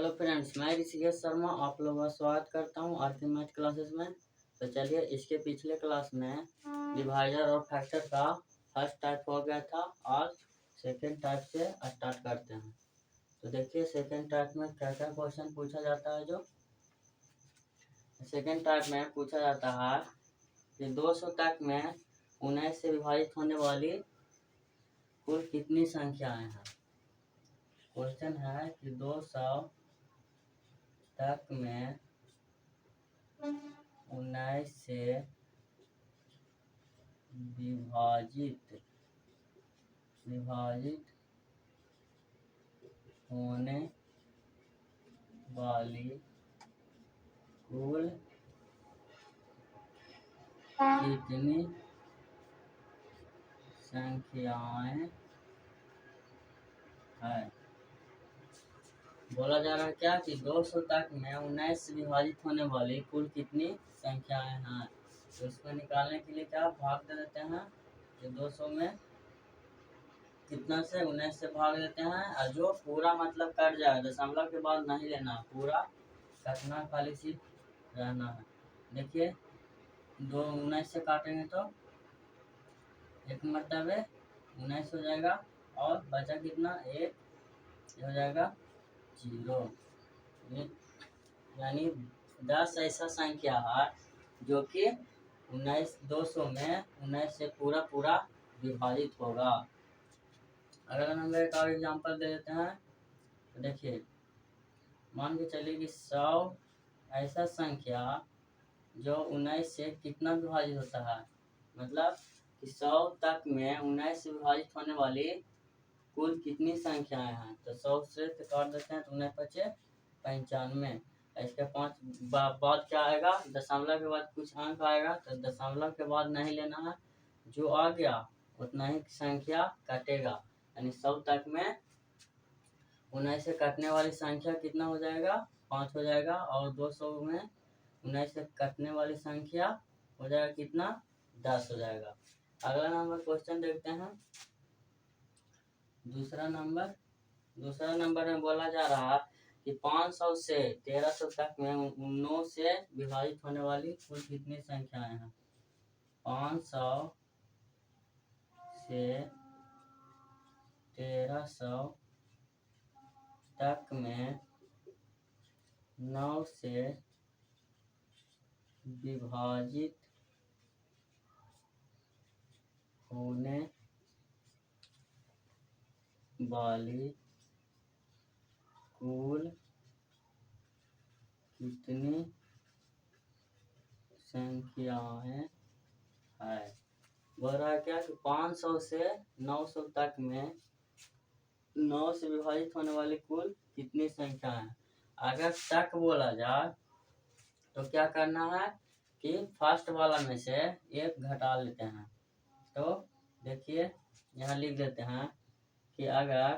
Hello friends, मैं ऋषिकेश शर्मा आप लोगों का स्वागत करता हूं आज की मैथ क्लासेस में। तो चलिए, इसके पिछले क्लास में डिवाइडर और फैक्टर का फर्स्ट टाइप हो गया था। आज सेकेंड टाइप से स्टार्ट करते हैं। तो देखिए, सेकेंड टाइप में क्या क्या क्वेश्चन पूछा जाता है। जो सेकेंड टाइप में पूछा जाता है कि 200 तक में 19 से विभाजित होने वाली कुल कितनी संख्याएं हैं। क्वेश्चन है कि 200 तक में 19 से विभाजित होने वाली कुल कितनी संख्याएं हैं। बोला जा रहा है क्या कि 200 तक में 19 से विभाजित होने वाली कुल कितनी संख्याएं हैं। तो इसको निकालने के लिए क्या भाग दे देते हैं कि 200 में कितना से 19 से भाग देते हैं, और जो पूरा मतलब कट जाए, दशमलव के बाद नहीं लेना, पूरा कटना खाली सिर्फ रहना है। देखिए, 19 से काटेंगे तो एक मरतबे 19 हो जाएगा, और बचा कितना, एक हो जाएगा 0। यानी 10 ऐसा संख्या है जो कि 200 में 19 से पूरा विभाजित होगा। अगला नंबर का एग्जांपल दे देते हैं। तो देखिए, मान के चलिए कि 100 ऐसा संख्या जो 19 से कितना विभाजित होता है, मतलब कि 100 तक में 19 से विभाजित होने वाली कुल कितनी संख्याएं हैं। तो 100 से काट देते हैं तो 19 बचे 95। इसके 5 बाद क्या आएगा, दशमलव के बाद कुछ अंक आएगा, तो दशमलव के बाद नहीं लेना है, जो आ गया उतना ही संख्या कटेगा। यानी 100 तक में 19 से कटने वाली संख्या कितना हो जाएगा, 5 हो जाएगा, और 200 में 19 से कटने वाली संख्या हो जाएगा कितना, 10 हो जाएगा। अगला नंबर क्वेश्चन देखते हैं। दूसरा नंबर में बोला जा रहा है कि 500 से 1300 तक में 9 से विभाजित होने वाली कुल कितनी संख्याएं हैं। 500 से 1300 तक में 9 से विभाजित होने वाली कुल कितनी संख्याएं हैं। बोल रहा है क्या कि 500 से 900 तक में 9 से विभाजित होने वाली कुल कितनी संख्याएं हैं। अगर तक बोला जाए तो क्या करना है कि फर्स्ट वाला में से एक घटा लेते हैं। तो देखिए, यहाँ लिख देते हैं कि अगर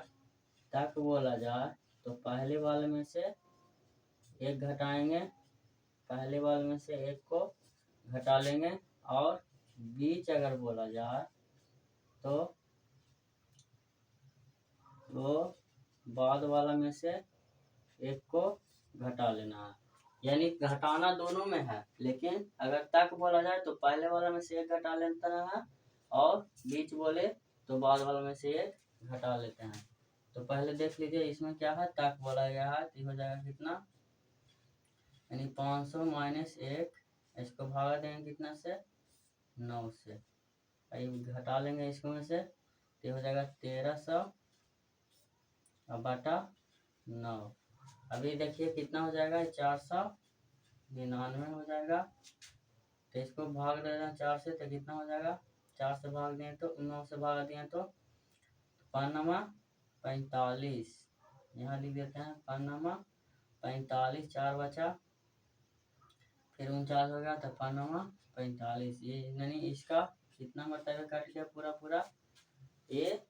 तक बोला जाए तो पहले वाले में से एक घटाएंगे, पहले वाले में से एक को घटा लेंगे, और बीच अगर बोला जाए तो बाद वाला में से एक को घटा लेना है। यानी घटाना दोनों में है, लेकिन अगर तक बोला जाए तो पहले वाला में से एक घटा लेता है, और बीच बोले तो बाद वाला में से एक घटा लेते हैं। तो पहले देख लीजिए, इसमें क्या है, तक बोला गया है, तो हो जाएगा कितना, यानी 500 माइनस 1, इसको भागा देंगे कितना से, 9 से, घटा लेंगे इसको में से, तो हो जाएगा 1300 बटा 9। अभी देखिए कितना हो जाएगा, 499 हो जाएगा। तो इसको भाग देना 4 से, तो कितना हो जाएगा, 4 से भाग दें तो 9 से भाग दिए तो 45, यहाँ लिख देते हैं 45, 4 बचा, फिर 49 हो गया, तो 45, ये यानी इसका कितना मरतबे कट गया, पूरा ये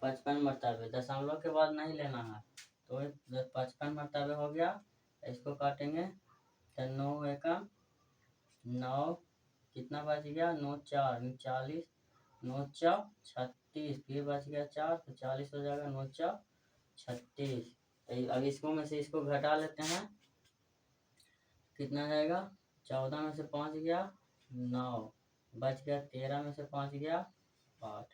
55 मरतबे, दशमलव के बाद नहीं लेना है, तो 55 मरतबे हो गया। इसको काटेंगे तो 9 एकम 9, कितना बच गया, 9 4 40, 9 4 36, फिर बच गया 4, तो 40 हो जाएगा, 9 4 36। अब इसको में से इसको घटा लेते हैं, कितना जाएगा, 14 में से 5 गया 9, बच गया 13 में से 5 गया 8,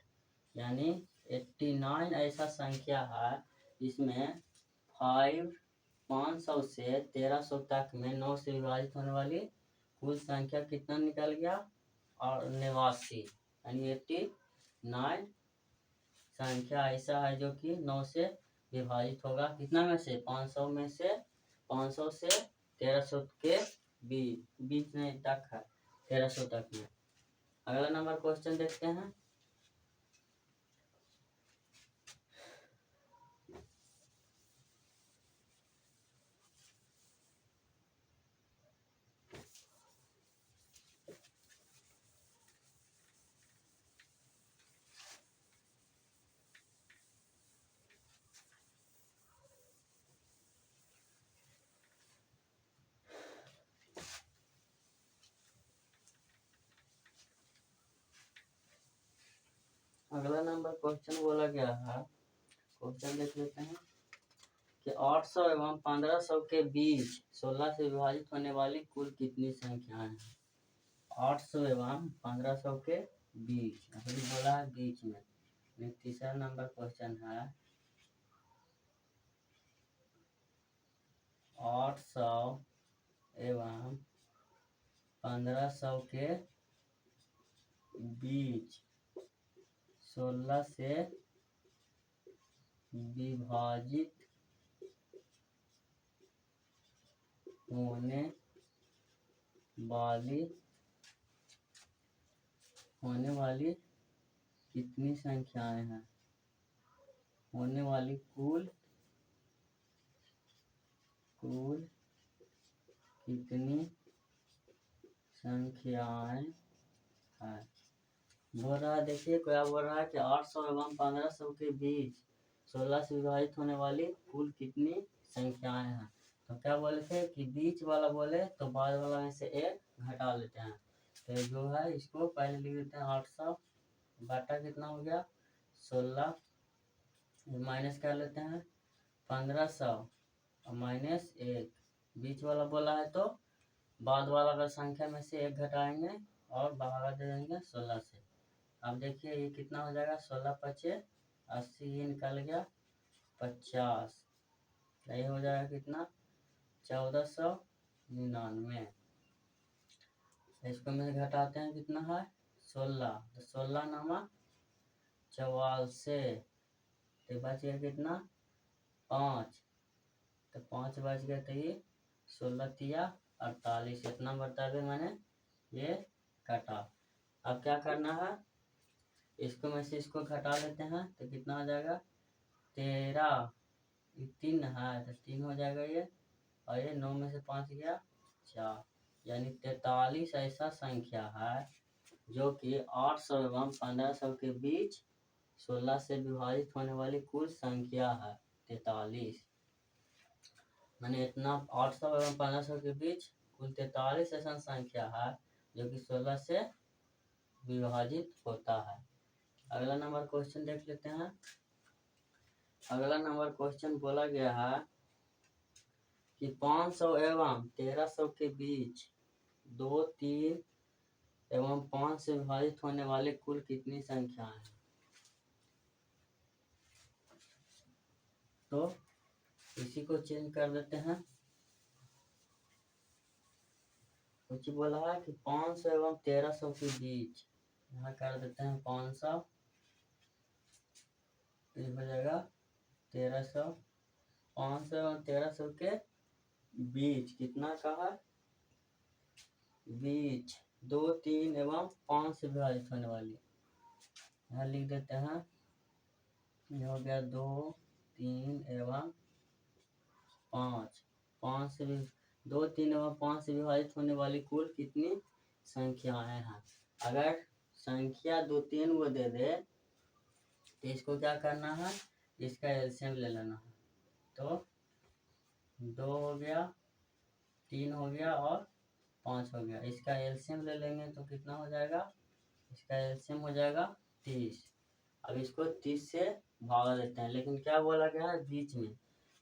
यानी 89 ऐसा संख्या है इसमें 500 से 1300 तक में 9 से विभाजित होने वाली कुल संख्या कितना निकल गया, और 89, यानी 89 संख्या ऐसा है जो कि 9 से विभाजित होगा, कितना में से, 500 में से, 500 से 1300 के बीच में तक है, 1300 तक में। अगला नंबर क्वेश्चन देखते हैं। अगला नंबर क्वेश्चन बोला गया है, क्वेश्चन देख लेते हैं कि 800 एवं 1500 के बीच 16 से विभाजित होने वाली कुल कितनी संख्याएं हैं। 800 एवं 1500 के बीच, अभी बोला है बीच में। तीसरा नंबर क्वेश्चन है 800 एवं 1500 के बीच 16 से विभाजित होने वाली कितनी संख्याएं हैं, होने वाली कुल कितनी संख्याएं हैं। बोल रहा है, देखिए क्या बोल रहा है कि 800 एवं 1500 के बीच 16 से विभाजित होने वाली कुल कितनी संख्याएं हैं। तो क्या बोले थे कि बीच वाला बोले तो बाद वाला में से एक घटा लेते हैं, तो जो है इसको पहले लिख देते हैं 800 बटा कितना हो गया 16, माइनस कर लेते हैं 1500 और माइनस 1, बीच वाला बोला है तो बाद वाला का संख्या में से एक घटाएंगे और भागा दे देंगे 16 से। अब देखिए ये कितना हो जाएगा, 16 पचे 80, ये निकल गया 50, यही हो जाएगा कितना 1499। इसको में घटाते हैं कितना है 16, तो 16 नामा 44, तो बच गया कितना 5, तो 5 बच गया, तो ये 16 तिया 48, इतना बता मैंने ये काटा। अब क्या करना है, इसको में से इसको घटा लेते हैं तो कितना हो जाएगा 13, 3 है तो 3 हो जाएगा ये, और ये 9 में से 5 गया 4, यानी 43 ऐसा संख्या है जो कि 800 एवं 1500 के बीच 16 से विभाजित होने वाली कुल संख्या है 43। मैंने इतना 800 एवं 1500 के बीच कुल 43 ऐसा संख्या है जो कि 16 से विभाजित होता है। अगला नंबर क्वेश्चन देख लेते हैं। अगला नंबर क्वेश्चन बोला गया है कि 500 एवं 1300 के बीच 2, 3 एवं 5 से विभाजित होने वाले कुल कितनी संख्याएं हैं। तो इसी को चेंज कर देते हैं, कुछ बोला है कि 500 एवं 1300 के बीच, यहाँ कर देते हैं 500, ये हो जाएगा 1300, 500 एवं 1300 के बीच कितना का है, बीच 2, 3 एवं 5 से विभाजित होने वाली, यहाँ लिख देते हैं, ये हो गया 2, 3 एवं 5, 5 से 2, 3 एवं 5 से विभाजित होने वाली कुल कितनी संख्याएं हैं। अगर संख्या 2, 3 को दे दे तो इसको क्या करना है, इसका एलसीएम ले लेना है, तो 2 हो गया, 3 हो गया और 5 हो गया, इसका एलसीएम ले लेंगे तो कितना हो जाएगा, इसका एलसीएम हो जाएगा 30। अब इसको 30 से भागा देते हैं, लेकिन क्या बोला गया है बीच में,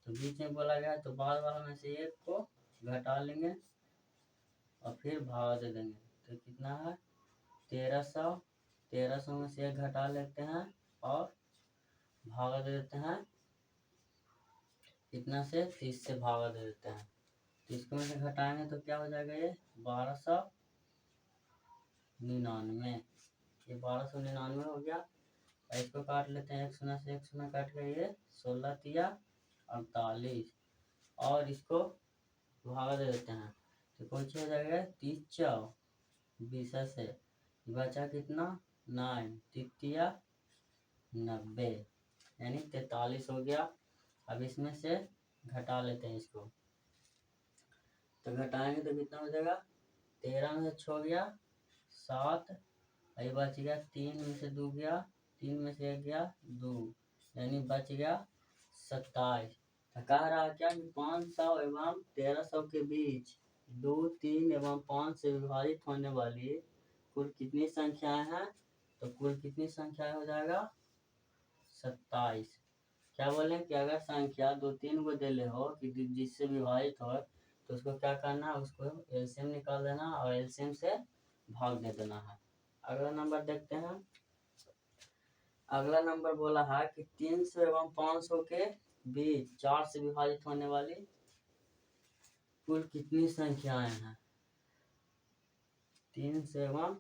तो बीच में बोला गया है तो बाद वाला में से एक को घटा लेंगे और फिर भाग दे देंगे। तो कितना है 1300, 1300 में से एक घटा लेते हैं और भागा दे देते हैं कितना से 30 से भागा दे देते हैं। तो इसको में से घटाएंगे तो क्या हो जाएगा ये 1299, ये 1299 हो गया। और इसको काट लेते हैं, एक शून्य से एक शून्य काट के ये 16 तिया 48 और इसको भागा दे देते हैं तो कौन सा हो जाएगा 30 चौ 20 से बचा कितना 9 तिया 90 यानी 43 हो गया। अब इसमें से घटा लेते हैं इसको, तो घटाएंगे तो कितना हो जाएगा 13 में से 6 गया 7, अभी बच गया 3 में से 2 गया, 3 में से 1 गया 2 यानी बच गया 27। तो कह रहा क्या कि 500 एवं 1300 के बीच 2, 3 एवं 5 से विभाजित होने वाली कुल कितनी संख्याएं हैं। तो कुल कितनी संख्याएं हो जाएगा 27। क्या बोले कि अगर संख्या 2-3 को दे ले हो कि जिससे विभाजित हो तो उसको क्या करना है, उसको एलसीएम निकाल देना और एलसीएम से भाग दे देना है। अगला नंबर देखते हैं। अगला नंबर बोला है कि 300 एवं 500 के बीच 4 से विभाजित होने वाली कुल कितनी संख्याएं हैं। 300 एवं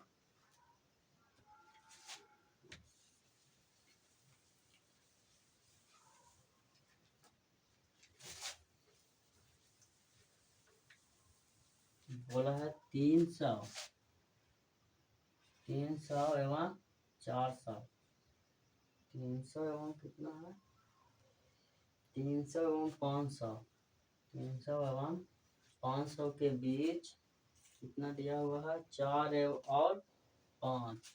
बोला है 300 एवं 400, 300 एवं कितना है 300 एवं 500, 300 एवं 500 के बीच कितना दिया हुआ है 4 और 5।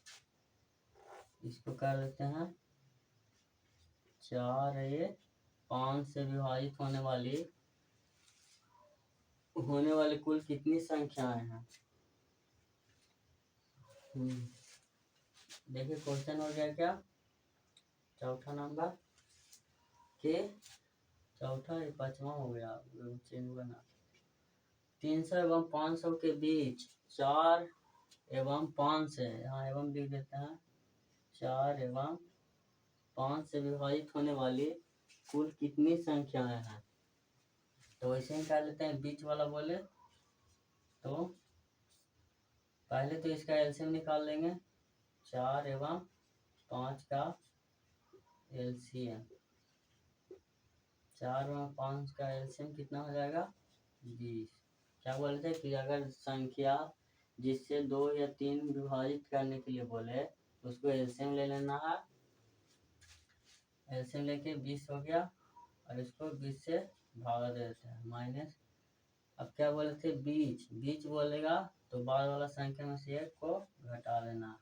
इसको कर देते हैं 4 5 से विभाजित होने वाली कुल कितनी संख्याएं हैं। देखिए क्वेश्चन हो गया क्या चौथा नंबर के चौथा 5वां हो गया चेंज बना 300 एवं 500 के बीच 4 एवं 5 से यहाँ एवं लिख देते हैं 4 एवं 5 से विभाजित होने वाली कुल कितनी संख्याएं हैं। तो वैसे ही कर लेते हैं बीच वाला बोले तो पहले तो इसका एलसीएम निकाल लेंगे 4 एवं 5 का एलसीएम 4 एवं 5 का एलसीएम कितना हो जाएगा 20। क्या बोलते हैं कि अगर संख्या जिससे 2 या 3 विभाजित करने के लिए बोले उसको एलसीएम ले लेना है, एलसीएम लेके 20 हो गया और इसको 20 से भागा दे देते हैं माइनस। अब क्या बोले थे बीच बोलेगा तो बाद वाला संख्या में से एक को घटा लेना,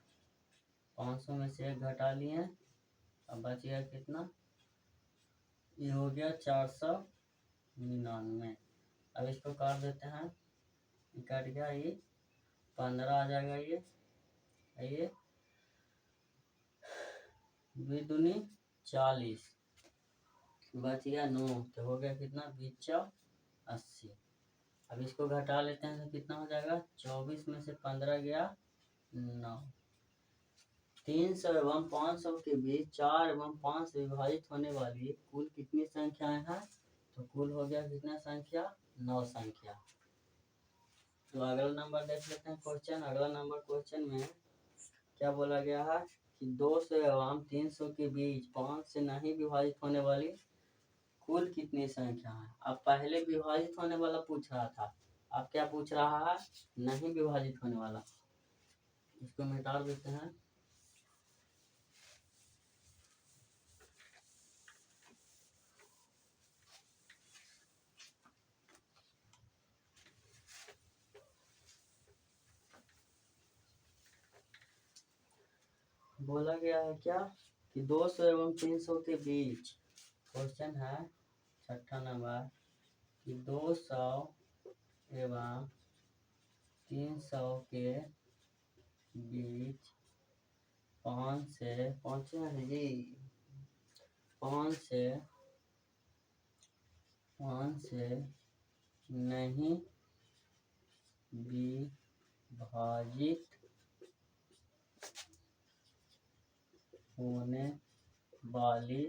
500 में से एक घटा लिए अब बच गया कितना ये हो गया 499। अब इसको काट देते हैं, कट गया ये 15 आ जाएगा ये 2 दूनी 40 बच गया 9 तो हो गया कितना 20 अब इसको घटा लेते हैं तो कितना हो जाएगा 24 में से 15 गया 9। 300 एवं 500 के बीच 4 एवं 5 से विभाजित होने वाली कुल कितनी संख्याएं हैं। तो कुल हो गया कितना संख्या 9 संख्या। तो अगला नंबर देख लेते हैं क्वेश्चन। अगला नंबर क्वेश्चन में क्या बोला गया है कि 200 एवं 300 के बीच 5 से नहीं विभाजित होने वाली कुल कितनी संख्या है। अब पहले विभाजित होने वाला पूछ रहा था, अब क्या पूछ रहा है नहीं विभाजित होने वाला। इसको मिटा देते हैं, बोला गया है क्या कि 200 एवं 300 के बीच क्वेश्चन है छठा नंबर कि 200 एवं 300 के बीच 5 से 5 से 5 से नहीं विभाजित होने वाली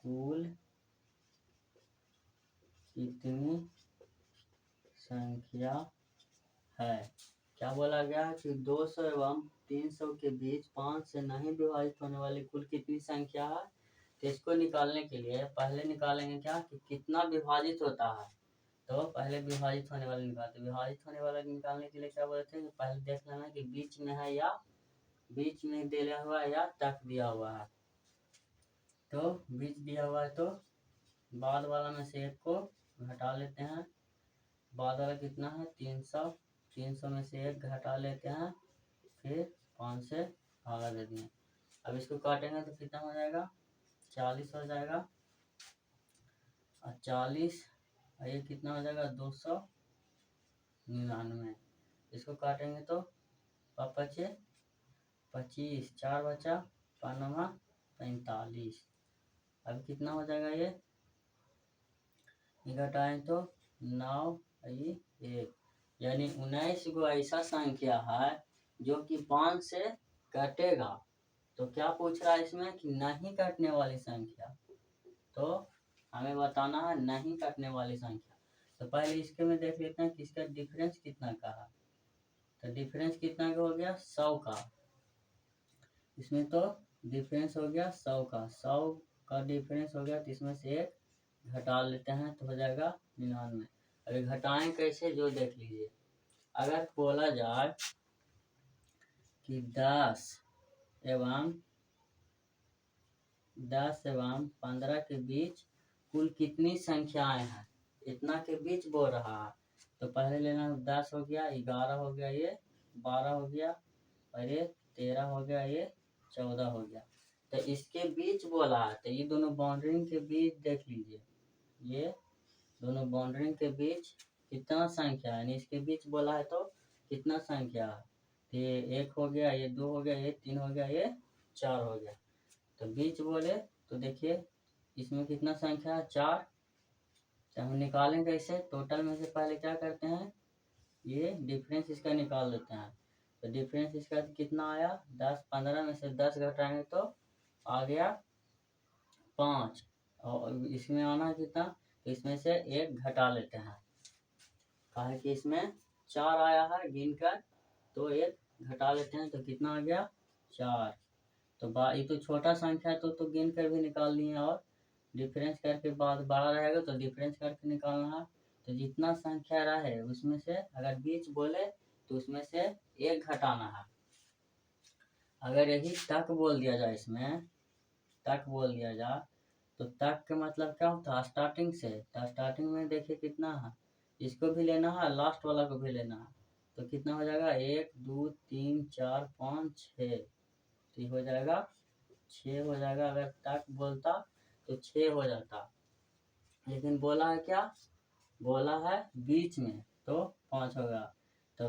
कुल कितनी संख्या है। क्या बोला गया कि 200 एवं 300 के बीच 5 से नहीं विभाजित होने वाली कुल कितनी संख्या है। तो इसको निकालने के लिए पहले निकालेंगे क्या कि कितना विभाजित होता है। तो पहले विभाजित होने वाला निकालते। विभाजित होने वाला निकालने के लिए क्या बोलते हैं कि पहले देख लेना कि बीच में है या बीच में दिया हुआ है या तक दिया हुआ है। तो बीच दिया हुआ है तो बाद वाला में से एक को घटा लेते हैं। बाद वाला कितना है 300। 300 में से एक घटा लेते हैं, फिर 5 से भागा दे दिए। अब इसको काटेंगे तो कितना हो जाएगा 40 हो जाएगा। और 40 ये कितना हो जाएगा 299। इसको काटेंगे तो 5 25, 4 बचा 5 45। अब कितना हो जाएगा ये घटाएं तो 9 1, यानी 19 गो ऐसा संख्या है जो कि 5 से कटेगा। तो क्या पूछ रहा है इसमें कि नहीं कटने वाली संख्या। तो हमें बताना है नहीं कटने वाली संख्या। तो पहले इसके में देख लेते हैं कि इसका डिफरेंस कितना का है। तो डिफरेंस कितना का हो गया 100 का। इसमें तो डिफरेंस हो गया 100 का। 100 का डिफरेंस हो गया तो इसमें से एक घटा लेते हैं तो हो जाएगा 99। अगर घटाएं कैसे जो देख लीजिए। अगर बोला जाए कि 10 एवं 15 के बीच कुल कितनी संख्याएं हैं, इतना के बीच बोल रहा है। तो पहले लेना 10 हो गया, 11 हो गया, ये 12 हो गया, और ये 13 हो गया, ये 14 हो गया। तो इसके बीच बोला है तो ये दोनों बाउंड्री के बीच देख लीजिए। ये दोनों बाउंड्री के बीच कितना संख्या है, इसके बीच बोला है तो कितना संख्या है। ये 1 हो गया, ये 2 हो गया, ये 3 हो गया, ये 4 हो गया। तो बीच बोले तो देखिए इसमें कितना संख्या है 4। तो हम निकालें कैसे। टोटल में से पहले क्या करते हैं ये डिफरेंस इसका निकाल देते हैं। तो डिफरेंस इसका कितना आया 10। 15 में से 10 घटाएंगे तो आ गया 5। और इसमें आना कितना तो इसमें से 1 घटा लेते हैं। कहा कि इसमें 4 आया है गिनकर, तो 1 घटा लेते हैं तो कितना आ गया 4। तो ये तो छोटा संख्या तो गिन कर भी निकाल लिए, और डिफरेंस करके बाद बड़ा रहेगा तो डिफरेंस करके निकालना है। तो जितना संख्या रहे उसमें से अगर बीच बोले तो उसमें से 1 घटाना है। अगर यही तक बोल दिया जाए, इसमें तक बोल दिया जाए तो तक का मतलब क्या होता है स्टार्टिंग से। तो स्टार्टिंग में देखिए कितना है, इसको भी लेना है, लास्ट वाला को भी लेना है। तो कितना हो जाएगा 1 2 3 4 5 6। तो हो जाएगा 6 हो जाएगा। अगर तक बोलता तो 6 हो जाता, लेकिन बोला है क्या, बोला है बीच में तो 5 होगा। तो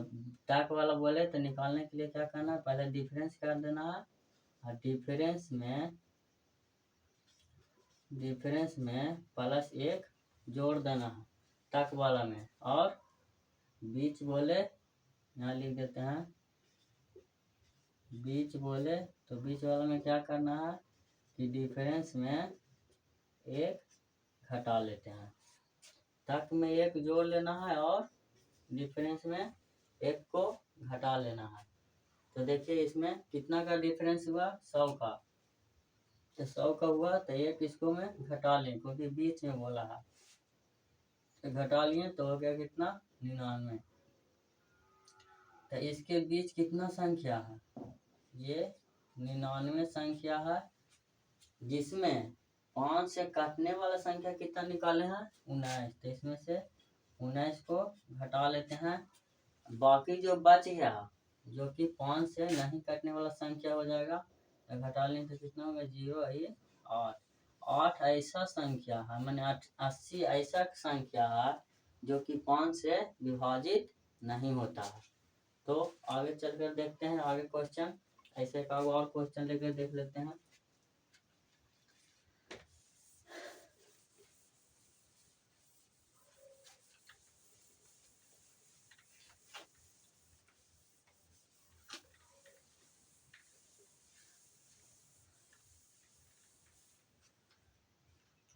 तक वाला बोले तो निकालने के लिए क्या करना है पहले डिफरेंस कर देना है, और डिफरेंस में +1 जोड़ देना है तक वाला में। और बीच बोले यहाँ लिख देते हैं, बीच बोले तो बीच वाला में क्या करना है कि डिफरेंस में 1 घटा लेते हैं। तक में 1 जोड़ लेना है और डिफरेंस में 1 को घटा लेना है। तो देखिए इसमें कितना का डिफरेंस हुआ 100 का। तो 100 का हुआ तो 1 इसको में घटा लें क्योंकि बीच में बोला है। तो घटा लिए तो हो गया कितना 99। तो इसके बीच कितना संख्या है, ये 99 संख्या है, जिसमें 5 से काटने वाला संख्या कितना निकाले हैं 19। तो इसमें से 19 को घटा लेते हैं। बाकी जो बच गया जो कि 5 से नहीं काटने वाला संख्या हो जाएगा, तो घटा लें तो कितना होगा 0 ये 8। 8 ऐसा संख्या है, मैंने 80 ऐसा संख्या है जो कि 5 से विभाजित नहीं होता है। तो आगे चलकर देखते हैं आगे क्वेश्चन। ऐसे का और क्वेश्चन लेकर देख लेते हैं।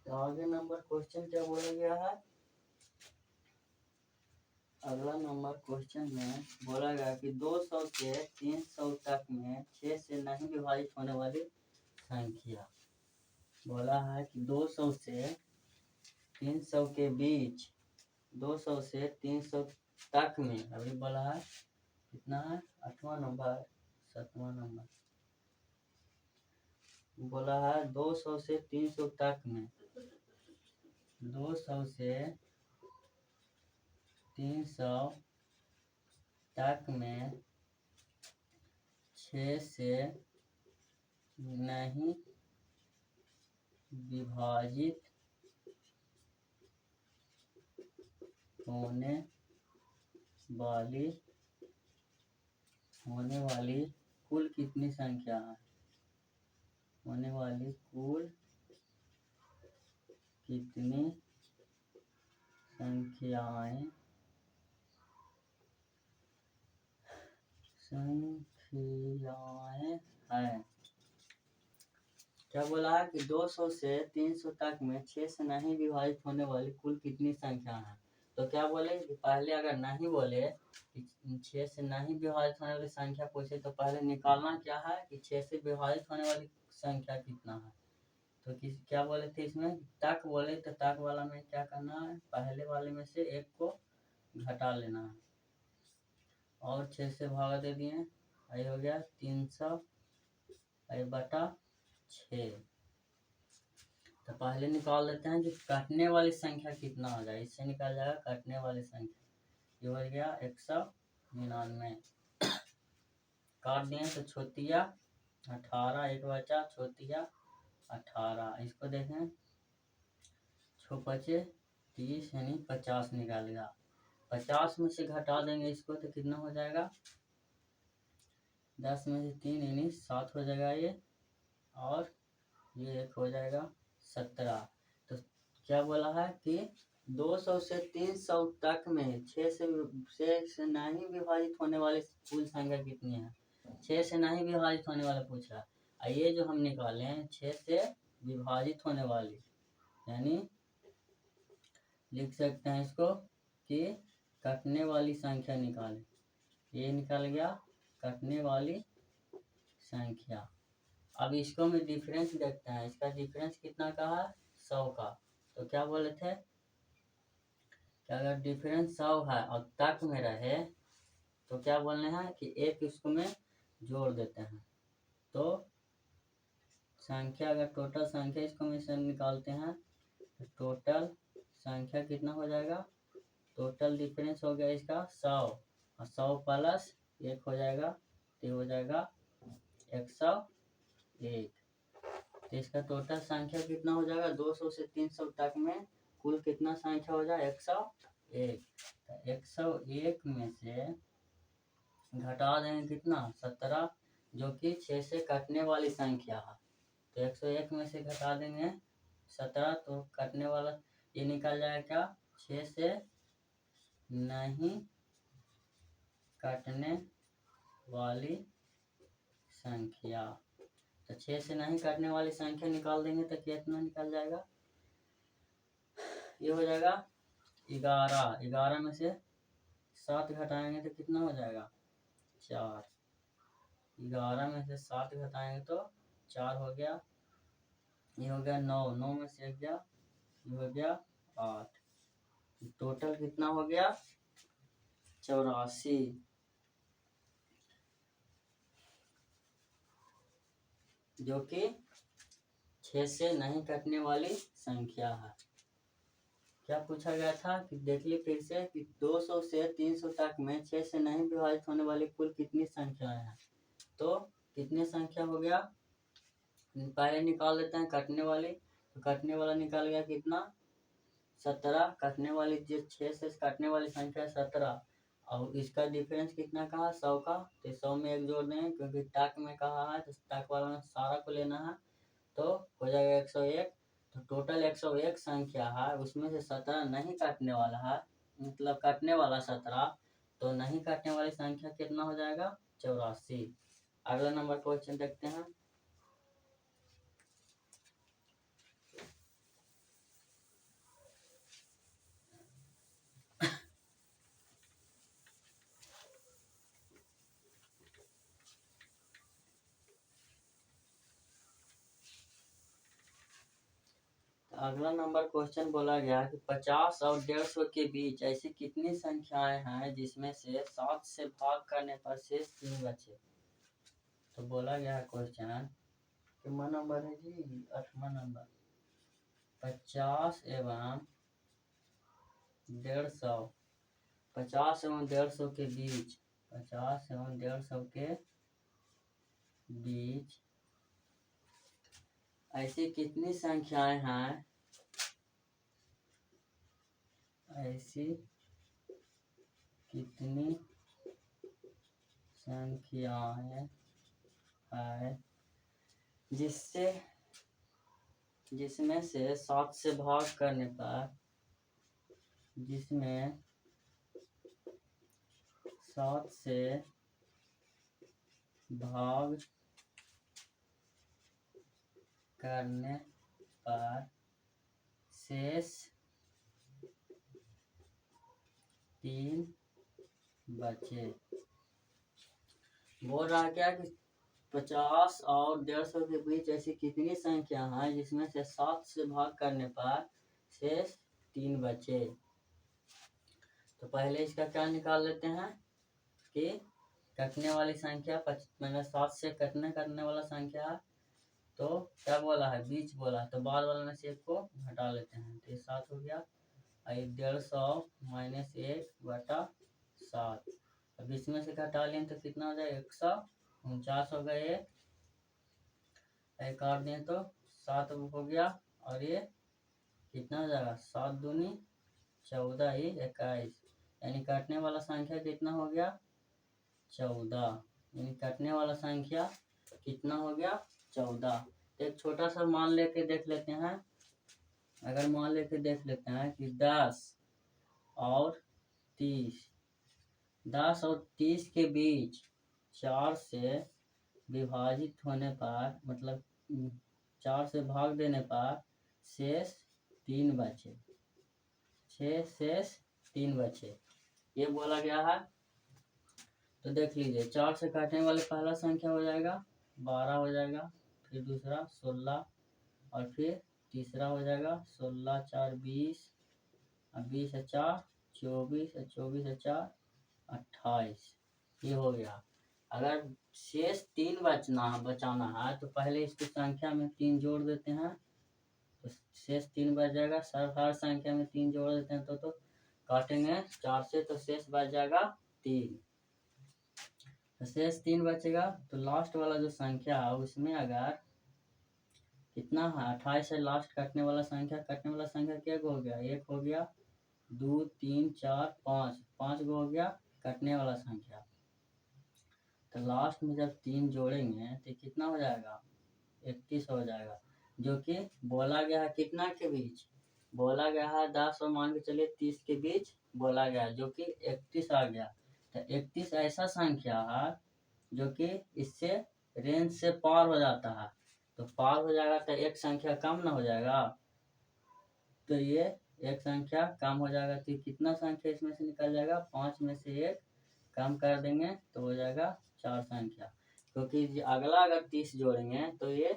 तो आगे नंबर क्वेश्चन क्या बोला गया है? अगला नंबर क्वेश्चन में बोला गया कि 200 से 300 तक में 6 से नहीं विभाजित होने वाली संख्या। बोला है कि 200 से 300 के बीच, 200 से 300 तक में, अभी बोला है कितना है, 8वां नंबर 7वां नंबर, बोला है 200 से 300 तक में, 200 से 300 तक में 6 से नहीं विभाजित होने वाली कुल कितनी संख्या है? होने वाली कुल कितनी संख्याएं हैं? क्या बोला है कि 200 से 300 तक में 6 से नहीं विभाजित होने वाली कुल कितनी संख्या है? तो क्या बोले कि पहले अगर नहीं बोले कि 6 से नहीं विभाजित होने वाली संख्या पूछे तो पहले निकालना क्या है कि 6 से विभाजित होने वाली संख्या कितना है। तो क्या बोले थे इसमें, तक बोले तो तक वाला में क्या करना है, पहले वाले में से एक को घटा लेना है और 6 से भागा दे दिए, ये हो गया 300 बटा 6। तो पहले निकाल लेते हैं कि काटने वाली संख्या कितना हो जाए, इससे निकाल जाएगा काटने वाली संख्या, ये हो गया 199। काट दिए तो छोटिया 18, एक बचा छोटिया 18, इसको देखें 6 बचे 30 यानी 50 निकालेगा। 50 में से घटा देंगे इसको तो कितना हो जाएगा, 10 में से 3 यानी 7 हो जाएगा ये, और ये एक हो जाएगा 17। तो क्या बोला है कि 200 से 300 तक में 6 से नहीं विभाजित होने वाली कुल संख्या कितनी है? 6 से नहीं विभाजित होने वाला पूछ रहा है। ये जो हम निकाले हैं 6 से विभाजित होने वाली, यानी लिख सकते हैं इसको कि कटने वाली संख्या निकालें। ये निकल गया कटने वाली संख्या। अब इसको में डिफरेंस देखते हैं, इसका डिफरेंस कितना का है, 100 का। तो क्या बोले थे कि अगर डिफरेंस 100 है और तक में रहे तो क्या बोलने हैं कि एक इसको में जोड़ देते हैं। तो संख्या, अगर टोटल संख्या इसको में से निकालते हैं तो टोटल संख्या कितना हो जाएगा, टोटल डिफरेंस हो गया इसका 100 और 100 प्लस 1 हो जाएगा तो हो जाएगा 101। तो इसका टोटल संख्या कितना हो जाएगा, 200 से 300 तक में कुल कितना संख्या हो जाए, 101। तो 101 में से घटा देंगे कितना, 17, जो कि 6 से कटने वाली संख्या है। तो 101 में से घटा देंगे 17, तो कटने वाला ये निकल जाएगा क्या, 6 से नहीं कटने वाली संख्या। तो 6 से नहीं काटने वाली संख्या निकाल देंगे तो कितना निकल जाएगा, ये हो जाएगा 11। 11 में से 7 घटाएंगे तो कितना हो जाएगा, 4। 11 में से 7 घटाएंगे तो 4 हो गया, ये हो गया 9। 9 में से 1 गया, ये हो गया 8। टोटल कितना हो गया, 84, जो कि 6 से नहीं कटने वाली संख्या है। क्या पूछा गया था कि देख ली फिर से कि 200 से 300 तक में 6 से नहीं विभाजित होने वाली कुल कितनी संख्याएं हैं। तो कितनी संख्या हो गया, पहले निकाल लेते हैं कटने वाली। तो कटने वाला निकाल गया कितना, 17। कटने वाली जो 6 से कटने वाली संख्या 17 और इसका डिफरेंस कितना कहा, 100 का। तो 100 में 1 जोड़ दें क्योंकि टक में कहा है तो टक वाला में सारा को लेना है, तो हो जाएगा 101। तो टोटल 101 संख्या है, उसमें से 17 नहीं काटने वाला है, मतलब काटने वाला 17, तो नहीं काटने वाली संख्या कितना हो जाएगा, 84। अगला नंबर क्वेश्चन देखते हैं। अगला नंबर क्वेश्चन बोला गया कि 50 और 150 के बीच ऐसी कितनी संख्याएं हैं जिसमें से 7 से भाग करने पर शेष 3 बचे। तो बोला गया है क्वेश्चन, कितना नंबर है जी, 8वां नंबर। 50 एवं 150, 50 एवं 150 के बीच, 50 एवं 150 के बीच ऐसी कितनी संख्याएं हैं, ऐसी कितनी संख्याएं हैं जिसमें से 7 से भाग करने पर, जिसमें 7 से भाग करने पर शेष 3 बचे। बोल रहा क्या कि 50 और 150 के बीच ऐसी कितनी संख्या है जिसमें से 7 से भाग करने पर शेष 3 बचे। तो पहले इसका क्या निकाल लेते हैं कि कटने वाली संख्या, मैंने 7 से करने वाला संख्या, तो क्या बोला है, बीच बोला है, तो बाद वाला में से एक को घटा लेते हैं, तो ये 7 हो गया। 150 माइनस 1/7, अब इसमें से घटा लें तो कितना हो जाए, 149 हो गए। एक काट दें तो 7 हो गया, और ये कितना हो जाएगा, 7 दूनी 14, ये 21, यानी काटने वाला संख्या कितना हो गया, 14, यानी काटने वाला संख्या कितना हो गया, 14। एक छोटा सा मान लेके देख लेते हैं। अगर मान लेके देख लेते हैं कि 10 और 30, 10 और 30 के बीच 4 से विभाजित होने पर, मतलब 4 से भाग देने पर शेष 3 बचे, शेष 3 बचे, ये बोला गया है। तो देख लीजिए, 4 से काटने वाले पहला संख्या हो जाएगा 12 हो जाएगा, फिर दूसरा 16, और फिर तीसरा हो जाएगा 16 4 20, 20 4 24, 24 4 28, ये हो गया। अगर शेष 3 बचाना है तो पहले इसकी संख्या में 3 जोड़ देते हैं, तो शेष 3 बच जाएगा। हर संख्या में 3 जोड़ देते हैं तो काटेंगे 4 से, तो शेष बच जाएगा 3, तो शेष 3 बचेगा। तो लास्ट वाला जो संख्या है उसमें अगर कितना है, 28 से लास्ट कटने वाला संख्या क्या हो गया, 1 हो गया, 2 3 4 5, 5 गो हो गया कटने वाला संख्या। तो लास्ट में जब 3 जोड़ेंगे तो कितना हो जाएगा, 31 हो जाएगा, जो कि बोला गया है कितना के बीच, बोला गया है 10 और मान के चलिए 30 के बीच बोला गया, जो कि 31 आ गया। तो 31 ऐसा संख्या है जो कि इससे रेंज से पार हो जाता है, तो पार हो जाएगा तो एक संख्या कम ना हो जाएगा, तो ये एक संख्या कम हो जाएगा, तो कितना संख्या इसमें से निकल जाएगा, 5 में से 1 कम कर देंगे तो हो जाएगा 4 संख्या, क्योंकि अगला अगर 30 जोड़ेंगे तो ये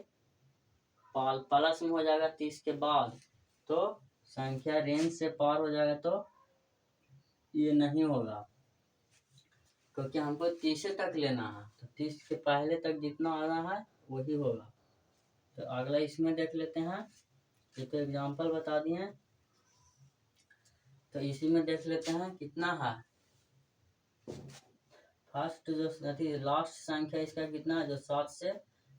प्लस में हो जाएगा 30 के बाद, तो संख्या रेंज से पार हो जाएगा, तो ये नहीं होगा, क्योंकि हमको 30 तक लेना है, तो 30 के पहले तक जितना आना है वही होगा। तो अगला इसमें देख लेते हैं, ये तो एग्जाम्पल बता दिए, तो इसी में देख लेते हैं कितना है। फर्स्ट जो लास्ट संख्या इसका कितना है, जो 7 से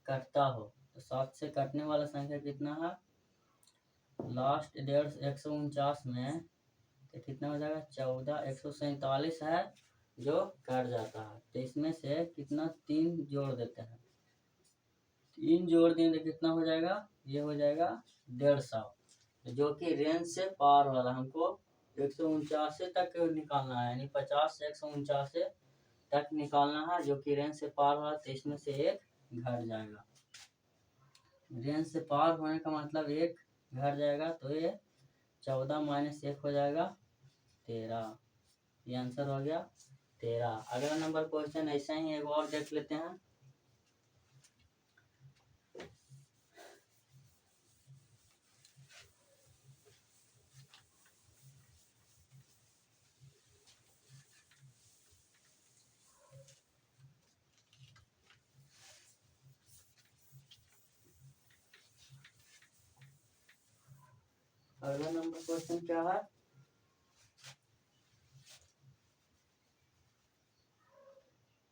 कटता हो, तो 7 से कटने वाला संख्या कितना है, लास्ट 149 में तो कितना हो जाएगा, 14, 147 है जो कट जाता है, तो इसमें से कितना 3 जोड़ देते हैं, 3 जोड़ देंगे तो कितना हो जाएगा, ये हो जाएगा 150, जो कि रेंज से पार वाला हमको 149 तक निकालना है, यानी 50 से 149 तक निकालना है, जो कि रेंज से पार वाला, तो इसमें से एक घट जाएगा। रेंज से पार होने का मतलब एक घट जाएगा, तो ये 14 माइनस 1 हो जाएगा 13, ये आंसर हो गया 13। अगला नंबर क्वेश्चन ऐसा ही एक और देख लेते हैं। अगला नंबर क्वेश्चन क्या है,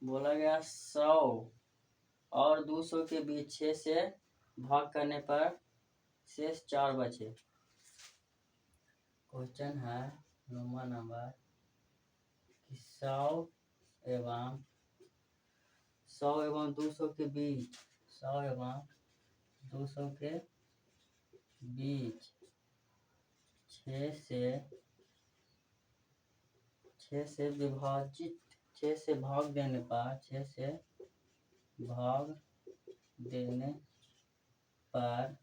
बोला गया 100 और 200 के बीच 6 से भाग करने पर शेष 4 बचे। क्वेश्चन है नंबर 100 एवं 200 के बीच 100 एवं 200 के बीच 6 से विभाजित 6 से भाग देने पर 6 से भाग देने पर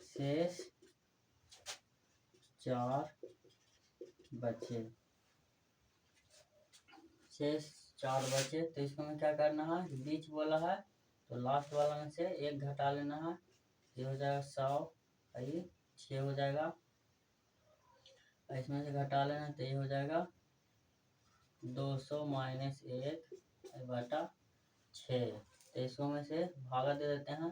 शेष 4 बचे। शेष 4 बचे तो इसको हमें क्या करना है, बीच बोला है तो लास्ट वाला में से 1 घटा लेना है, ये हो जाएगा 100, ये 6 हो जाएगा, इसमें से घटा लेना तो ये हो जाएगा 200 माइनस 1 बटा 6। तो इसको में से भागा दे देते हैं,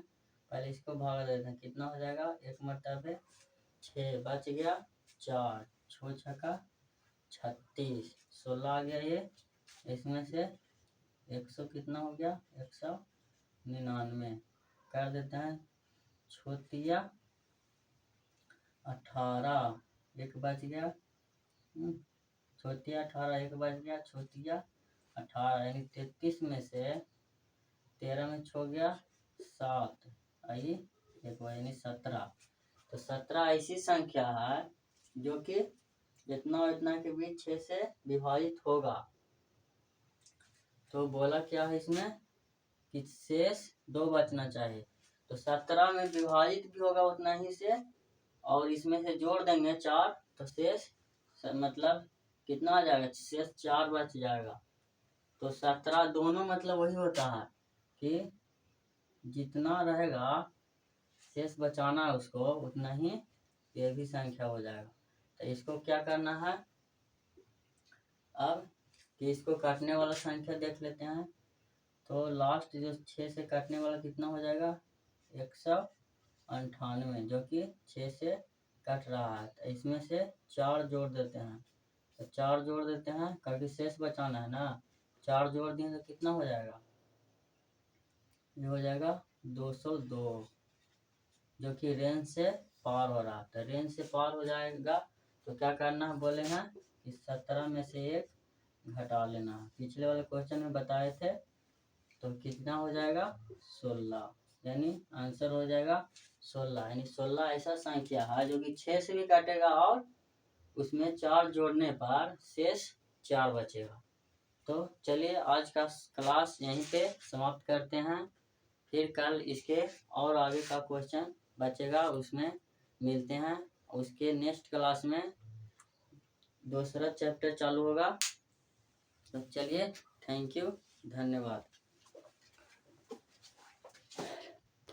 पहले इसको भागा दे देते हैं, कितना हो जाएगा 1 मरतबे 6 बच गया 4, 6 छक्का 36, 16 आ गया ये, इसमें से 100 कितना हो गया 199 कर देते हैं, छोटिया 18 1 बच गया, छोटिया 18 1 बच गया, छोटिया 18 यानी 33 में से 13 में छो गया 7, आई एक यानी 17। तो 17 ऐसी संख्या है जो कि इतना और इतना के बीच 6 से विभाजित होगा। तो बोला क्या है इसमें कि शेष 2 बचना चाहिए, तो 17 में विभाजित भी होगा उतना ही से, और इसमें से जोड़ देंगे 4 तो शेष मतलब कितना आ जाएगा, शेष 4 बच जाएगा। तो 17 दोनों मतलब वही होता है कि जितना रहेगा शेष बचाना है उसको उतना ही ये भी संख्या हो जाएगा। तो इसको क्या करना है अब कि इसको काटने वाला संख्या देख लेते हैं। तो लास्ट जो 6 से काटने वाला कितना हो जाएगा 198, जो कि 6 से कट रहा है। तो इसमें से 4 जोड़ देते हैं, तो 4 जोड़ देते हैं क्योंकि शेष बचाना है ना, 4 जोड़ दिए तो कितना हो जाएगा, ये हो जाएगा 202, जो कि रेंज से पार हो रहा है। तो रेंज से पार हो जाएगा तो क्या करना है बोले हैं कि 17 में से 1 घटा लेना है, पिछले वाले क्वेश्चन में बताए थे। तो कितना हो जाएगा 16, यानी आंसर हो जाएगा 16, यानी 16 ऐसा संख्या है जो कि 6 से भी काटेगा और उसमें 4 जोड़ने पर शेष 4 बचेगा। तो चलिए आज का क्लास यहीं पे समाप्त करते हैं, फिर कल इसके और आगे का क्वेश्चन बचेगा उसमें मिलते हैं। उसके नेक्स्ट क्लास में दूसरा चैप्टर चालू होगा। तो चलिए थैंक यू, धन्यवाद।